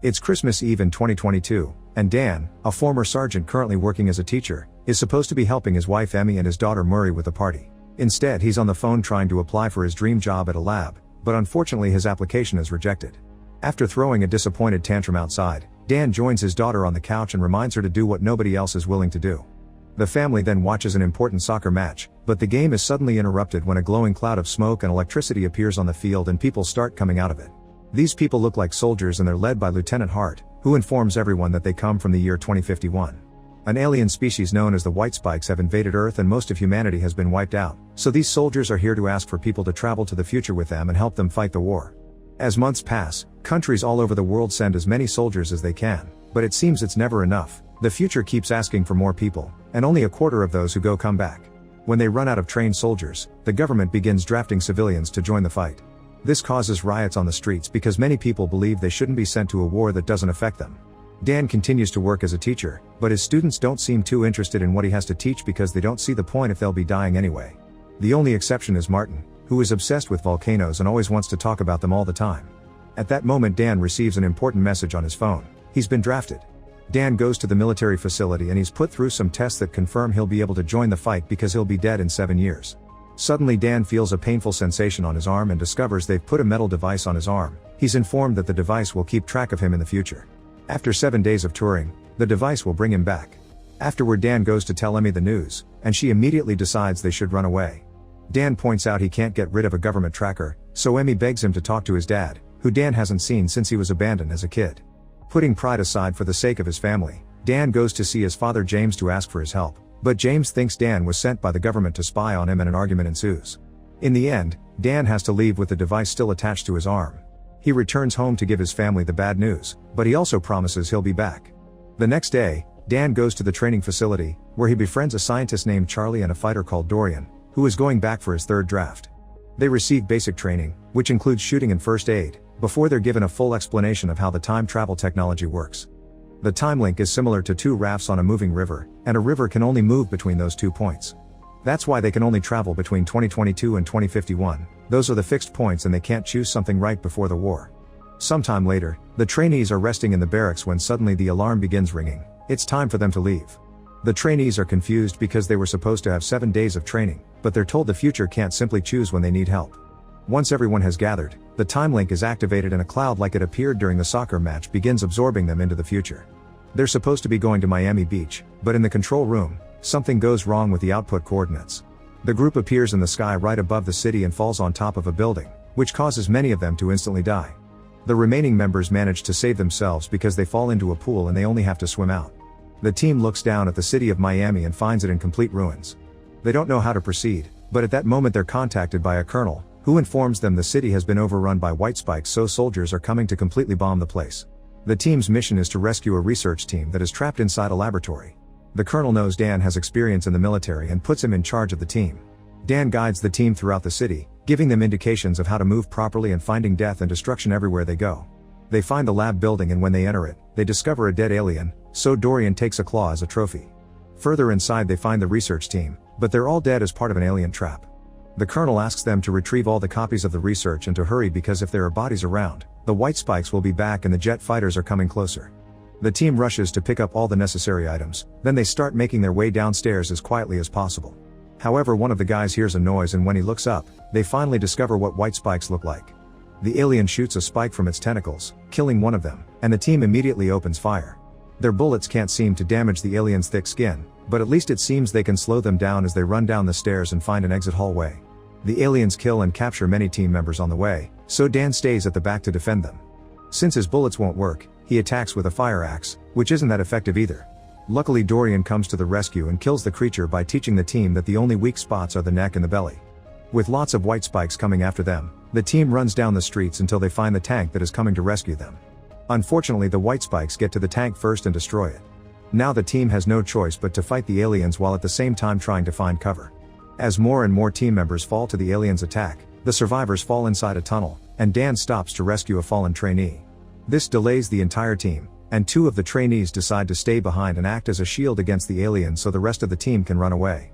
It's Christmas Eve in 2022, and Dan, a former sergeant currently working as a teacher, is supposed to be helping his wife Emmy and his daughter Murray with the party. Instead, he's on the phone trying to apply for his dream job at a lab, but unfortunately his application is rejected. After throwing a disappointed tantrum outside, Dan joins his daughter on the couch and reminds her to do what nobody else is willing to do. The family then watches an important soccer match, but the game is suddenly interrupted when a glowing cloud of smoke and electricity appears on the field and people start coming out of it. These people look like soldiers and they're led by Lieutenant Hart, who informs everyone that they come from the year 2051. An alien species known as the White Spikes have invaded Earth and most of humanity has been wiped out, so these soldiers are here to ask for people to travel to the future with them and help them fight the war. As months pass, countries all over the world send as many soldiers as they can, but it seems it's never enough. The future keeps asking for more people, and only a quarter of those who go come back. When they run out of trained soldiers, the government begins drafting civilians to join the fight. This causes riots on the streets because many people believe they shouldn't be sent to a war that doesn't affect them. Dan continues to work as a teacher, but his students don't seem too interested in what he has to teach because they don't see the point if they'll be dying anyway. The only exception is Martin, who is obsessed with volcanoes and always wants to talk about them all the time. At that moment Dan receives an important message on his phone. He's been drafted. Dan goes to the military facility and he's put through some tests that confirm he'll be able to join the fight because he'll be dead in 7 years. Suddenly Dan feels a painful sensation on his arm and discovers they've put a metal device on his arm. He's informed that the device will keep track of him in the future. After 7 days of touring, the device will bring him back. Afterward Dan goes to tell Emmy the news, and she immediately decides they should run away. Dan points out he can't get rid of a government tracker, so Emmy begs him to talk to his dad, who Dan hasn't seen since he was abandoned as a kid. Putting pride aside for the sake of his family, Dan goes to see his father James to ask for his help. But James thinks Dan was sent by the government to spy on him and an argument ensues. In the end, Dan has to leave with the device still attached to his arm. He returns home to give his family the bad news, but he also promises he'll be back. The next day, Dan goes to the training facility, where he befriends a scientist named Charlie and a fighter called Dorian, who is going back for his third draft. They receive basic training, which includes shooting and first aid, before they're given a full explanation of how the time travel technology works. The time link is similar to two rafts on a moving river, and a river can only move between those 2 points. That's why they can only travel between 2022 and 2051, those are the fixed points and they can't choose something right before the war. Sometime later, the trainees are resting in the barracks when suddenly the alarm begins ringing. It's time for them to leave. The trainees are confused because they were supposed to have 7 days of training, but they're told the future can't simply choose when they need help. Once everyone has gathered, the time link is activated and a cloud like it appeared during the soccer match begins absorbing them into the future. They're supposed to be going to Miami Beach, but in the control room, something goes wrong with the output coordinates. The group appears in the sky right above the city and falls on top of a building, which causes many of them to instantly die. The remaining members manage to save themselves because they fall into a pool and they only have to swim out. The team looks down at the city of Miami and finds it in complete ruins. They don't know how to proceed, but at that moment they're contacted by a colonel, who informs them the city has been overrun by white spikes, so soldiers are coming to completely bomb the place. The team's mission is to rescue a research team that is trapped inside a laboratory. The colonel knows Dan has experience in the military and puts him in charge of the team. Dan guides the team throughout the city, giving them indications of how to move properly and finding death and destruction everywhere they go. They find the lab building and when they enter it, they discover a dead alien, so Dorian takes a claw as a trophy. Further inside they find the research team, but they're all dead as part of an alien trap. The colonel asks them to retrieve all the copies of the research and to hurry because if there are bodies around, the white spikes will be back and the jet fighters are coming closer. The team rushes to pick up all the necessary items, then they start making their way downstairs as quietly as possible. However, one of the guys hears a noise and when he looks up, they finally discover what white spikes look like. The alien shoots a spike from its tentacles, killing one of them, and the team immediately opens fire. Their bullets can't seem to damage the alien's thick skin, but at least it seems they can slow them down as they run down the stairs and find an exit hallway. The aliens kill and capture many team members on the way, so Dan stays at the back to defend them. Since his bullets won't work, he attacks with a fire axe, which isn't that effective either. Luckily Dorian comes to the rescue and kills the creature by teaching the team that the only weak spots are the neck and the belly. With lots of white spikes coming after them, the team runs down the streets until they find the tank that is coming to rescue them. Unfortunately the white spikes get to the tank first and destroy it. Now the team has no choice but to fight the aliens while at the same time trying to find cover. As more and more team members fall to the aliens' attack, the survivors fall inside a tunnel, and Dan stops to rescue a fallen trainee. This delays the entire team, and 2 of the trainees decide to stay behind and act as a shield against the aliens so the rest of the team can run away.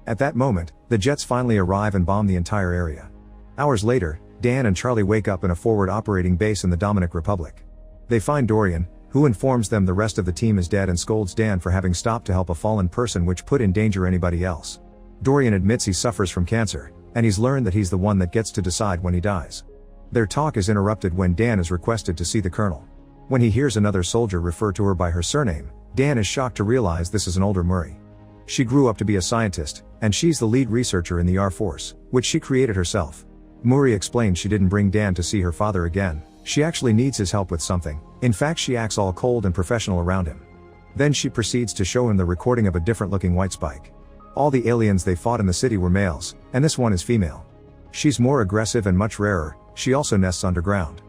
At that moment, the jets finally arrive and bomb the entire area. Hours later, Dan and Charlie wake up in a forward operating base in the Dominican Republic. They find Dorian, who informs them the rest of the team is dead and scolds Dan for having stopped to help a fallen person which put in danger anybody else. Dorian admits he suffers from cancer, and he's learned that he's the one that gets to decide when he dies. Their talk is interrupted when Dan is requested to see the colonel. When he hears another soldier refer to her by her surname, Dan is shocked to realize this is an older Murray. She grew up to be a scientist, and she's the lead researcher in the Air Force, which she created herself. Murray explains she didn't bring Dan to see her father again, she actually needs his help with something. In fact, she acts all cold and professional around him. Then she proceeds to show him the recording of a different looking white spike. All the aliens they fought in the city were males, and this one is female. She's more aggressive and much rarer, she also nests underground.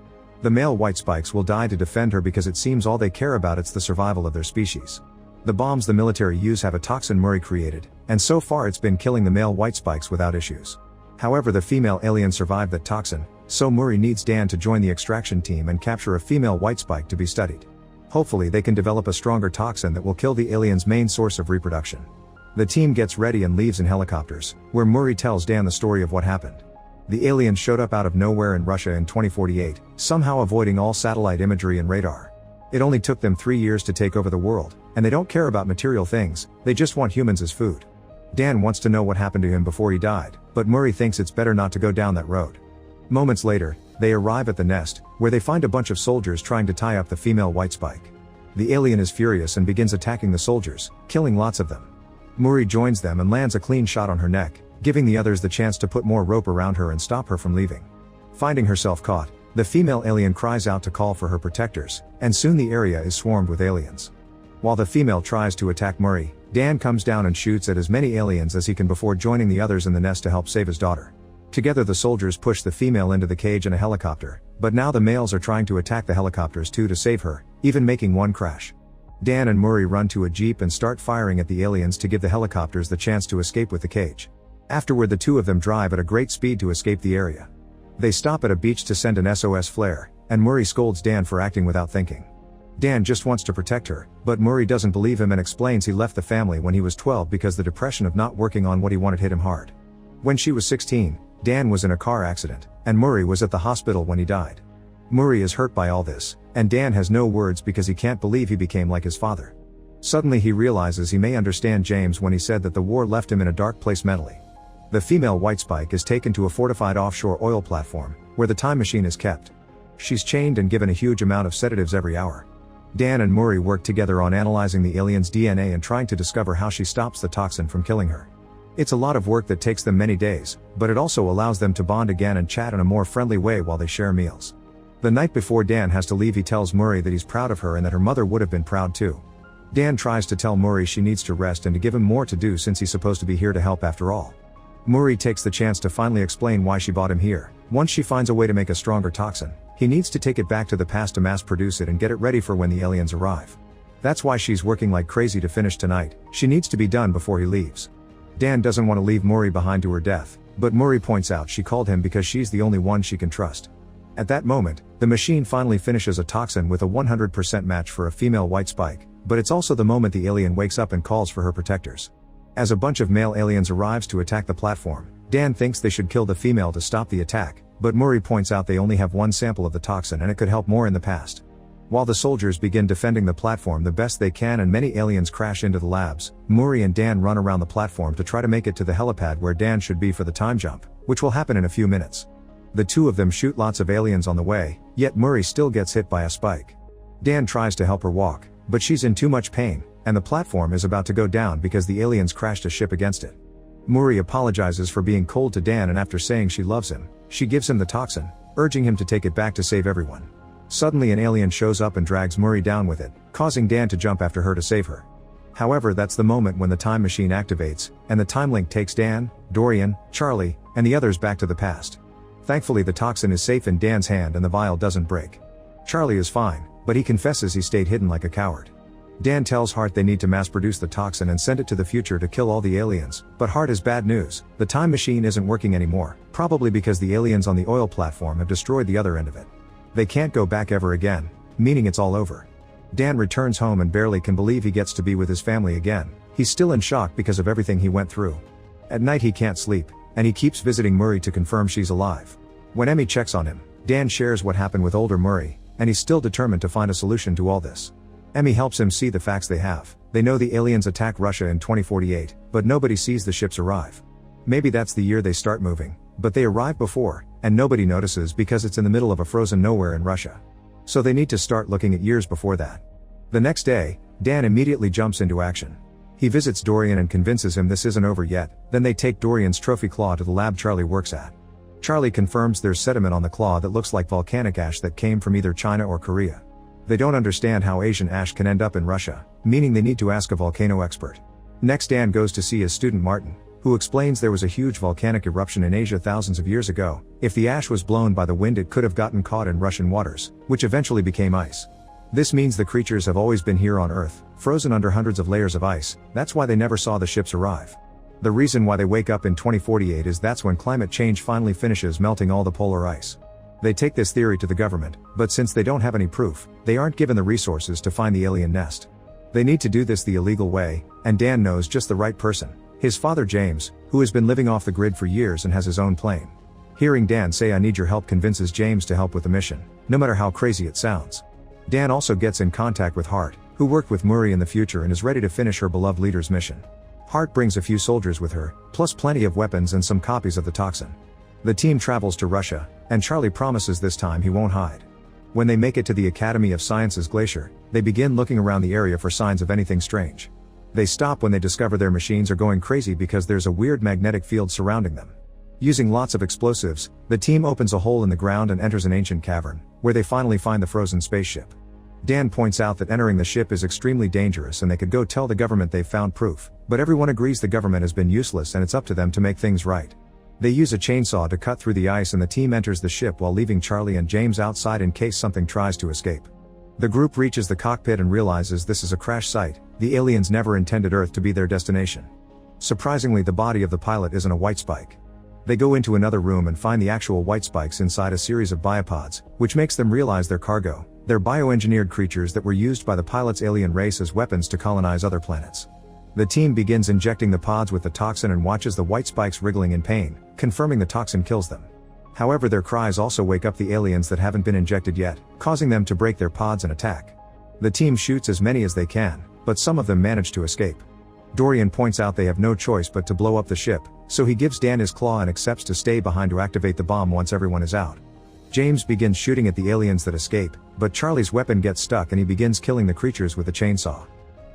The male white spikes will die to defend her because it seems all they care about is the survival of their species. The bombs the military use have a toxin Murray created, and so far it's been killing the male white spikes without issues. However, the female alien survived that toxin, so Murray needs Dan to join the extraction team and capture a female white spike to be studied. Hopefully they can develop a stronger toxin that will kill the alien's main source of reproduction. The team gets ready and leaves in helicopters, where Murray tells Dan the story of what happened. The aliens showed up out of nowhere in Russia in 2048, somehow avoiding all satellite imagery and radar. It only took them 3 years to take over the world, and they don't care about material things, they just want humans as food. Dan wants to know what happened to him before he died, but Murray thinks it's better not to go down that road. Moments later, they arrive at the nest, where they find a bunch of soldiers trying to tie up the female white spike. The alien is furious and begins attacking the soldiers, killing lots of them. Murray joins them and lands a clean shot on her neck, giving the others the chance to put more rope around her and stop her from leaving. Finding herself caught, the female alien cries out to call for her protectors, and soon the area is swarmed with aliens. While the female tries to attack Murray, Dan comes down and shoots at as many aliens as he can before joining the others in the nest to help save his daughter. Together the soldiers push the female into the cage in a helicopter, but now the males are trying to attack the helicopters too to save her, even making one crash. Dan and Murray run to a jeep and start firing at the aliens to give the helicopters the chance to escape with the cage. Afterward the two of them drive at a great speed to escape the area. They stop at a beach to send an SOS flare, and Murray scolds Dan for acting without thinking. Dan just wants to protect her, but Murray doesn't believe him and explains he left the family when he was 12 because the depression of not working on what he wanted hit him hard. When she was 16, Dan was in a car accident, and Murray was at the hospital when he died. Murray is hurt by all this, and Dan has no words because he can't believe he became like his father. Suddenly he realizes he may understand James when he said that the war left him in a dark place mentally. The female white spike is taken to a fortified offshore oil platform, where the time machine is kept. She's chained and given a huge amount of sedatives every hour. Dan and Murray work together on analyzing the alien's DNA and trying to discover how she stops the toxin from killing her. It's a lot of work that takes them many days, but it also allows them to bond again and chat in a more friendly way while they share meals. The night before Dan has to leave, he tells Murray that he's proud of her and that her mother would have been proud too. Dan tries to tell Murray she needs to rest and to give him more to do since he's supposed to be here to help after all. Murray takes the chance to finally explain why she brought him here. Once she finds a way to make a stronger toxin, he needs to take it back to the past to mass produce it and get it ready for when the aliens arrive. That's why she's working like crazy to finish tonight, she needs to be done before he leaves. Dan doesn't want to leave Murray behind to her death, but Murray points out she called him because she's the only one she can trust. At that moment, the machine finally finishes a toxin with a 100% match for a female white spike, but it's also the moment the alien wakes up and calls for her protectors. As a bunch of male aliens arrives to attack the platform, Dan thinks they should kill the female to stop the attack, but Murray points out they only have one sample of the toxin and it could help more in the past. While the soldiers begin defending the platform the best they can and many aliens crash into the labs, Murray and Dan run around the platform to try to make it to the helipad where Dan should be for the time jump, which will happen in a few minutes. The two of them shoot lots of aliens on the way, yet Murray still gets hit by a spike. Dan tries to help her walk, but she's in too much pain, and the platform is about to go down because the aliens crashed a ship against it. Murray apologizes for being cold to Dan, and after saying she loves him, she gives him the toxin, urging him to take it back to save everyone. Suddenly an alien shows up and drags Murray down with it, causing Dan to jump after her to save her. However, that's the moment when the time machine activates, and the time link takes Dan, Dorian, Charlie, and the others back to the past. Thankfully the toxin is safe in Dan's hand and the vial doesn't break. Charlie is fine, but he confesses he stayed hidden like a coward. Dan tells Hart they need to mass produce the toxin and send it to the future to kill all the aliens, but Hart has bad news. The time machine isn't working anymore, probably because the aliens on the oil platform have destroyed the other end of it. They can't go back ever again, meaning it's all over. Dan returns home and barely can believe he gets to be with his family again. He's still in shock because of everything he went through. At night he can't sleep, and he keeps visiting Murray to confirm she's alive. When Emmy checks on him, Dan shares what happened with older Murray, and he's still determined to find a solution to all this. Emmy helps him see the facts they have. They know the aliens attack Russia in 2048, but nobody sees the ships arrive. Maybe that's the year they start moving, but they arrive before, and nobody notices because it's in the middle of a frozen nowhere in Russia. So they need to start looking at years before that. The next day, Dan immediately jumps into action. He visits Dorian and convinces him this isn't over yet. Then they take Dorian's trophy claw to the lab Charlie works at. Charlie confirms there's sediment on the claw that looks like volcanic ash that came from either China or Korea. They don't understand how Asian ash can end up in Russia, meaning they need to ask a volcano expert. Next, Dan goes to see his student Martin, who explains there was a huge volcanic eruption in Asia thousands of years ago. If the ash was blown by the wind, it could have gotten caught in Russian waters, which eventually became ice. This means the creatures have always been here on Earth, frozen under hundreds of layers of ice. That's why they never saw the ships arrive. The reason why they wake up in 2048 is that's when climate change finally finishes melting all the polar ice. They take this theory to the government, but since they don't have any proof, they aren't given the resources to find the alien nest. They need to do this the illegal way, and Dan knows just the right person. His father James, who has been living off the grid for years and has his own plane. Hearing Dan say "I need your help" convinces James to help with the mission, no matter how crazy it sounds. Dan also gets in contact with Hart, who worked with Murray in the future and is ready to finish her beloved leader's mission. Hart brings a few soldiers with her, plus plenty of weapons and some copies of the toxin. The team travels to Russia, and Charlie promises this time he won't hide. When they make it to the Academy of Sciences glacier, they begin looking around the area for signs of anything strange. They stop when they discover their machines are going crazy because there's a weird magnetic field surrounding them. Using lots of explosives, the team opens a hole in the ground and enters an ancient cavern, where they finally find the frozen spaceship. Dan points out that entering the ship is extremely dangerous and they could go tell the government they've found proof, but everyone agrees the government has been useless and it's up to them to make things right. They use a chainsaw to cut through the ice and the team enters the ship while leaving Charlie and James outside in case something tries to escape. The group reaches the cockpit and realizes this is a crash site. The aliens never intended Earth to be their destination. Surprisingly, the body of the pilot isn't a white spike. They go into another room and find the actual white spikes inside a series of biopods, which makes them realize they're cargo. They're bioengineered creatures that were used by the pilot's alien race as weapons to colonize other planets. The team begins injecting the pods with the toxin and watches the white spikes wriggling in pain, confirming the toxin kills them. However, their cries also wake up the aliens that haven't been injected yet, causing them to break their pods and attack. The team shoots as many as they can, but some of them manage to escape. Dorian points out they have no choice but to blow up the ship, so he gives Dan his claw and accepts to stay behind to activate the bomb once everyone is out. James begins shooting at the aliens that escape, but Charlie's weapon gets stuck and he begins killing the creatures with a chainsaw.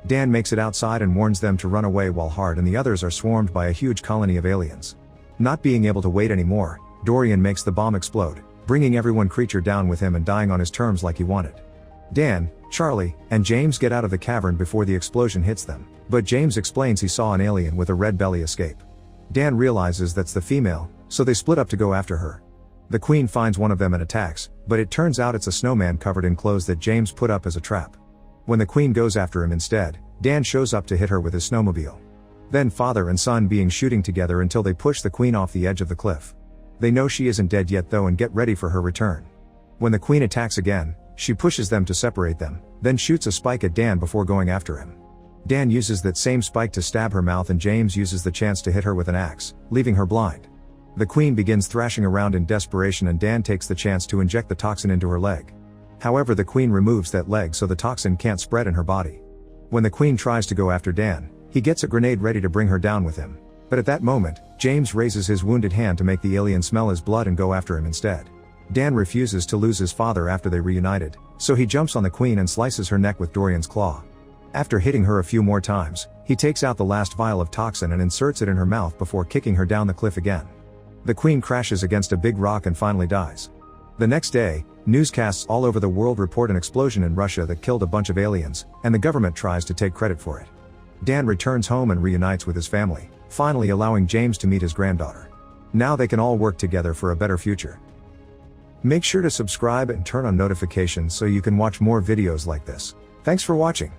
Dan makes it outside and warns them to run away while Hart and the others are swarmed by a huge colony of aliens. Not being able to wait anymore, Dorian makes the bomb explode, bringing everyone creature down with him and dying on his terms like he wanted. Dan, Charlie, and James get out of the cavern before the explosion hits them, but James explains he saw an alien with a red belly escape. Dan realizes that's the female, so they split up to go after her. The Queen finds one of them and attacks, but it turns out it's a snowman covered in clothes that James put up as a trap. When the Queen goes after him instead, Dan shows up to hit her with his snowmobile. Then father and son being shooting together until they push the Queen off the edge of the cliff. They know she isn't dead yet though and get ready for her return. When the Queen attacks again, she pushes them to separate them, then shoots a spike at Dan before going after him. Dan uses that same spike to stab her mouth and James uses the chance to hit her with an axe, leaving her blind. The Queen begins thrashing around in desperation and Dan takes the chance to inject the toxin into her leg. However, the Queen removes that leg so the toxin can't spread in her body. When the Queen tries to go after Dan, he gets a grenade ready to bring her down with him. But at that moment, James raises his wounded hand to make the alien smell his blood and go after him instead. Dan refuses to lose his father after they reunited, so he jumps on the Queen and slices her neck with Dorian's claw. After hitting her a few more times, he takes out the last vial of toxin and inserts it in her mouth before kicking her down the cliff again. The Queen crashes against a big rock and finally dies. The next day, newscasts all over the world report an explosion in Russia that killed a bunch of aliens, and the government tries to take credit for it. Dan returns home and reunites with his family, finally allowing James to meet his granddaughter. Now they can all work together for a better future. Make sure to subscribe and turn on notifications so you can watch more videos like this. Thanks for watching.